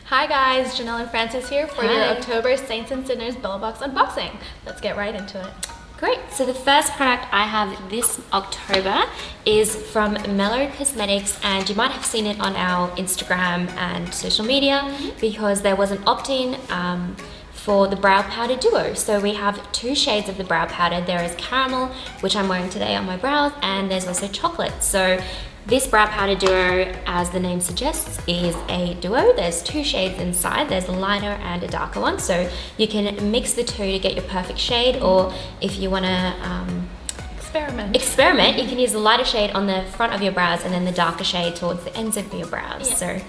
Hi guys, Janelle and Frances here for your October Saints and Sinners Bellabox unboxing. Let's get right into it. Great, so the first product I have this October is from Mellow Cosmetics, and you might have seen it on our Instagram and social media because there was an opt-in for the brow powder duo. So we have two shades of the brow powder. There is caramel, which I'm wearing today on my brows, and there's also chocolate. So this brow powder duo, as the name suggests, is a duo. There's two shades inside. There's a lighter and a darker one. So you can mix the two to get your perfect shade, or if you want to experiment, you can use the lighter shade on the front of your brows and then the darker shade towards the ends of your brows. Yeah. So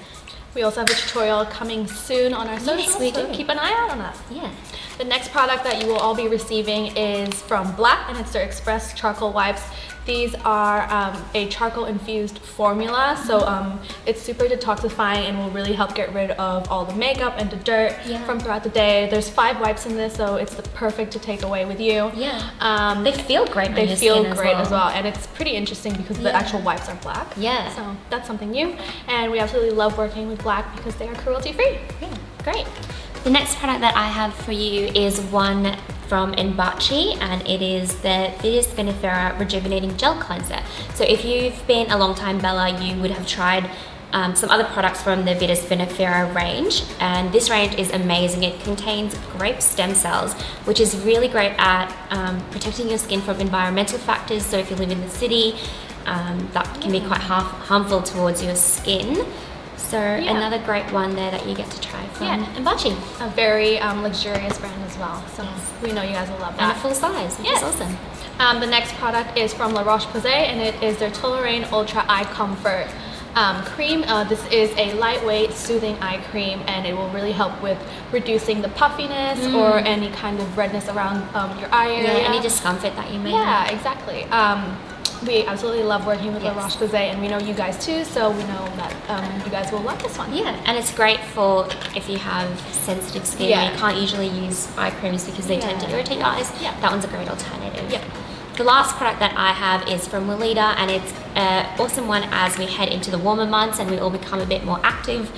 we also have a tutorial coming soon on our socials, so keep an eye out on that. Yeah. The next product that you will all be receiving is from Black, and it's their Express Charcoal Wipes. These are a charcoal infused formula, so it's super detoxifying and will really help get rid of all the makeup and the dirt from throughout the day. There's 5 wipes in this, so it's the perfect to take away with you. Yeah. They feel great. They feel great as well, and it's pretty interesting because the actual wipes are black. Yeah. So that's something new, and we absolutely love working with Black because they are cruelty free. Yeah. Great. The next product that I have for you is one from Embachi, and it is the Vitis Vinifera Rejuvenating Gel Cleanser. So if you've been a long time Bella, you would have tried some other products from the Vitis Vinifera range, and this range is amazing. It contains grape stem cells, which is really great at protecting your skin from environmental factors. So if you live in the city, that can be quite harmful towards your skin. So another great one there that you get to try from Embachi. A very luxurious brand as well. So we know you guys will love that. And a full size, which is awesome. The next product is from Roche Posay, and it is their Toleraine Ultra Eye Comfort cream. This is a lightweight, soothing eye cream, and it will really help with reducing the puffiness or any kind of redness around your eye area. Yeah, any discomfort that you may have. Yeah, exactly. We absolutely love working with La Roche Posay, and we know you guys too, so we know that you guys will love this one. Yeah, and it's great for if you have sensitive skin. You can't usually use eye creams because they tend to irritate your eyes. That one's a great alternative. The last product that I have is from Weleda, and it's an awesome one as we head into the warmer months and we all become a bit more active.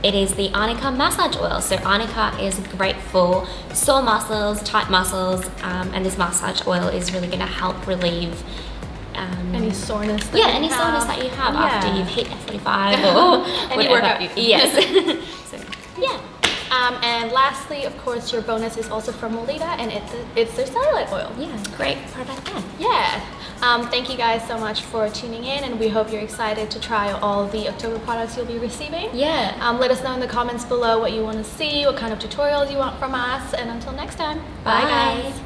It is the Arnica Massage Oil. So Arnica is great for sore muscles, tight muscles, and this massage oil is really going to help relieve any soreness that soreness that you have after you've hit F45 or any workout. Yes. So, and lastly, of course, your bonus is also from Weleda, and it's their cellulite oil. Yeah, great product there. Yeah. Thank you guys so much for tuning in, and we hope you're excited to try all the October products you'll be receiving. Yeah. Let us know in the comments below what you want to see, what kind of tutorials you want from us, and until next time, bye guys.